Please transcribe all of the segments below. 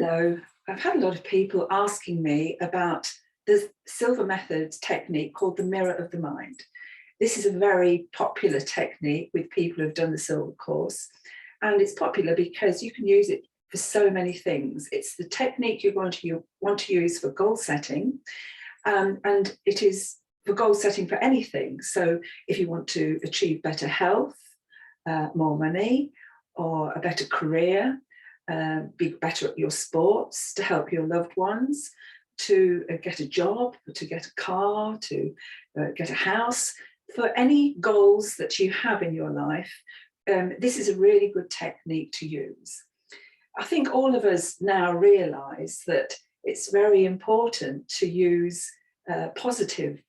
Hello, I've had a lot of people asking me about the Silva method technique called the mirror of the mind. This is a very popular technique with people who've done the Silva course, and it's popular because you can use it for so many things. It's the technique you're going to want to use for goal setting, and it is for goal setting for anything. So if you want to achieve better health, more money, or a better career, be better at your sports, to help your loved ones, to get a job, to get a car, to get a house, for any goals that you have in your life, this is a really good technique to use. I think all of us now realise that it's very important to use positive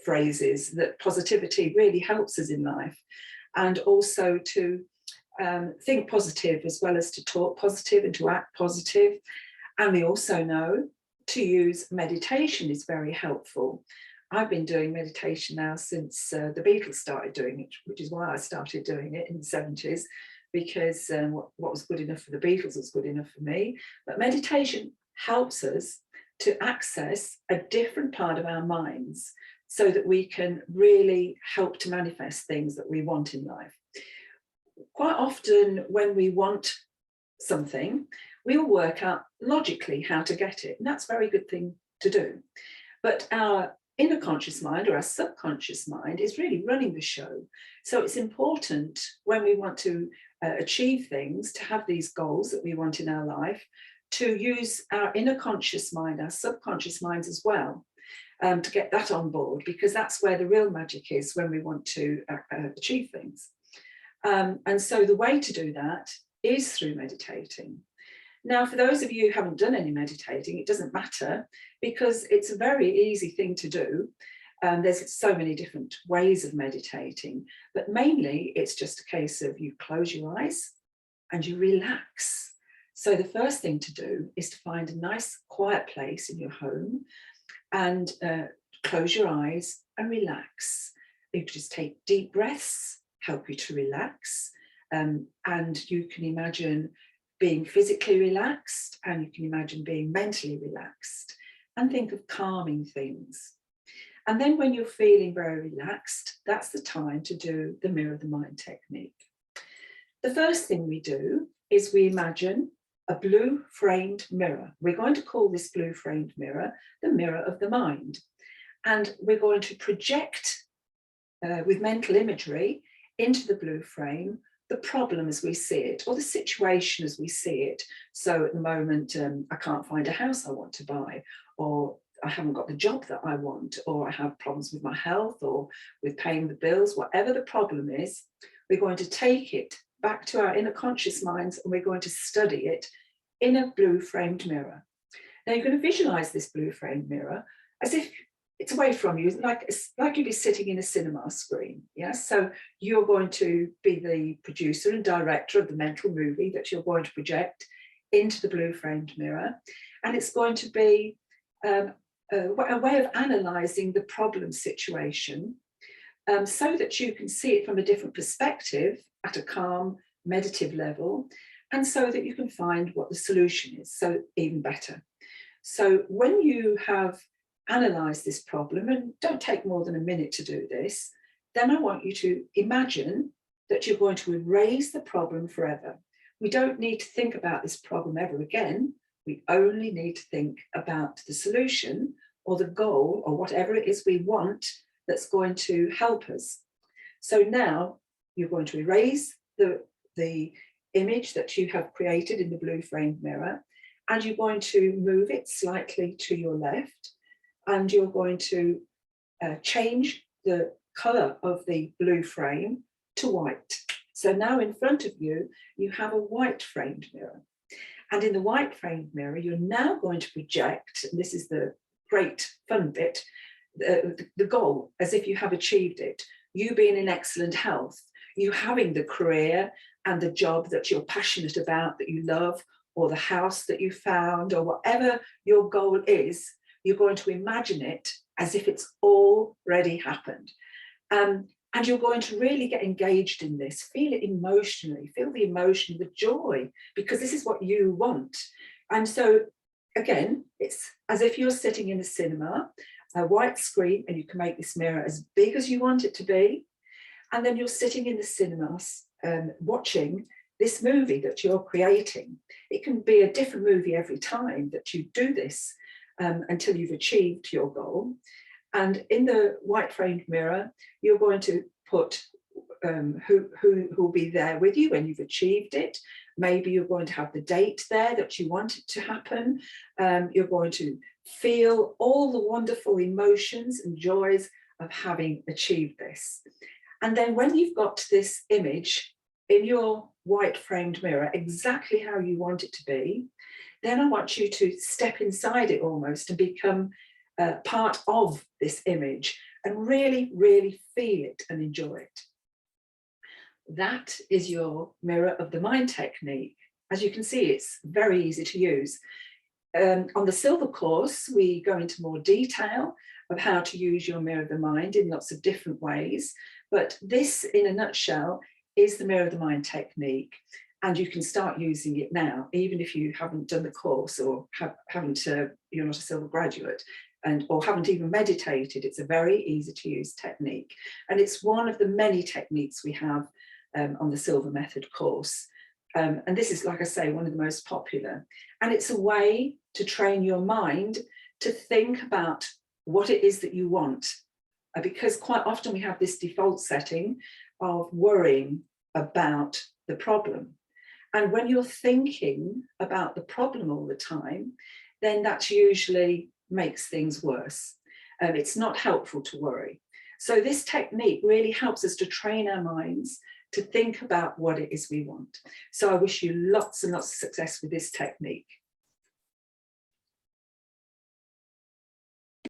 phrases, that positivity really helps us in life, and also to think positive as well as to talk positive and to act positive. And we also know to use meditation is very helpful. I've been doing meditation now since the Beatles started doing it, which is why I started doing it in the 70s, because what was good enough for the Beatles was good enough for me. But meditation helps us to access a different part of our minds so that we can really help to manifest things that we want in life. Quite often when we want something, we will work out logically how to get it, and that's a very good thing to do. But our inner conscious mind or our subconscious mind is really running the show. So it's important when we want to achieve things, to have these goals that we want in our life, to use our inner conscious mind, our subconscious minds as well, to get that on board, because that's where the real magic is when we want to achieve things. And so the way to do that is through meditating. Now, for those of you who haven't done any meditating, it doesn't matter, because it's a very easy thing to do. There's so many different ways of meditating, but mainly it's just a case of you close your eyes and you relax. So the first thing to do is to find a nice quiet place in your home and close your eyes and relax. You can just take deep breaths, help you to relax, and you can imagine being physically relaxed, and you can imagine being mentally relaxed, and think of calming things. And then when you're feeling very relaxed, that's the time to do the mirror of the mind technique. The first thing we do is we imagine a blue framed mirror. We're going to call this blue framed mirror the mirror of the mind, and we're going to project with mental imagery into the blue frame the problem as we see it, or the situation as we see it. So at the moment, I can't find a house I want to buy, or I haven't got the job that I want, or I have problems with my health or with paying the bills. Whatever the problem is, we're going to take it back to our inner conscious minds, and we're going to study it in a blue framed mirror. Now you're going to visualize this blue framed mirror as if it's away from you, like you'd be sitting in a cinema screen. Yes, so you're going to be the producer and director of the mental movie that you're going to project into the blue framed mirror, and it's going to be a way of analysing the problem situation, so that you can see it from a different perspective at a calm, meditative level, and so that you can find what the solution is, so even better. So when you have analyse this problem, and don't take more than a minute to do this, then I want you to imagine that you're going to erase the problem forever. We don't need to think about this problem ever again. We only need to think about the solution or the goal or whatever it is we want that's going to help us. So now you're going to erase the image that you have created in the blue framed mirror, and you're going to move it slightly to your left, and you're going to change the colour of the blue frame to white. So now in front of you, you have a white framed mirror. And in the white framed mirror, you're now going to project, and this is the great fun bit, the goal, as if you have achieved it. You being in excellent health, you having the career and the job that you're passionate about, that you love, or the house that you found, or whatever your goal is, you're going to imagine it as if it's already happened. And you're going to really get engaged in this, feel it emotionally, feel the emotion, the joy, because this is what you want. And so again, it's as if you're sitting in a cinema, a white screen, and you can make this mirror as big as you want it to be. And then you're sitting in the cinemas watching this movie that you're creating. It can be a different movie every time that you do this until you've achieved your goal. And in the white framed mirror, you're going to put who will be there with you when you've achieved it. Maybe you're going to have the date there that you want it to happen. You're going to feel all the wonderful emotions and joys of having achieved this. And then when you've got this image in your white framed mirror, exactly how you want it to be, then I want you to step inside it almost and become part of this image and really, really feel it and enjoy it. That is your mirror of the mind technique. As you can see, it's very easy to use. On the Silva course, we go into more detail of how to use your mirror of the mind in lots of different ways. But this, in a nutshell, is the mirror of the mind technique. And you can start using it now, even if you haven't done the course or you're not a Silva graduate or haven't even meditated. It's a very easy to use technique. And it's one of the many techniques we have on the Silva Method course. And this is, like I say, one of the most popular. And it's a way to train your mind to think about what it is that you want. Because quite often we have this default setting of worrying about the problem. And when you're thinking about the problem all the time, then that usually makes things worse. It's not helpful to worry. So this technique really helps us to train our minds to think about what it is we want. So I wish you lots and lots of success with this technique.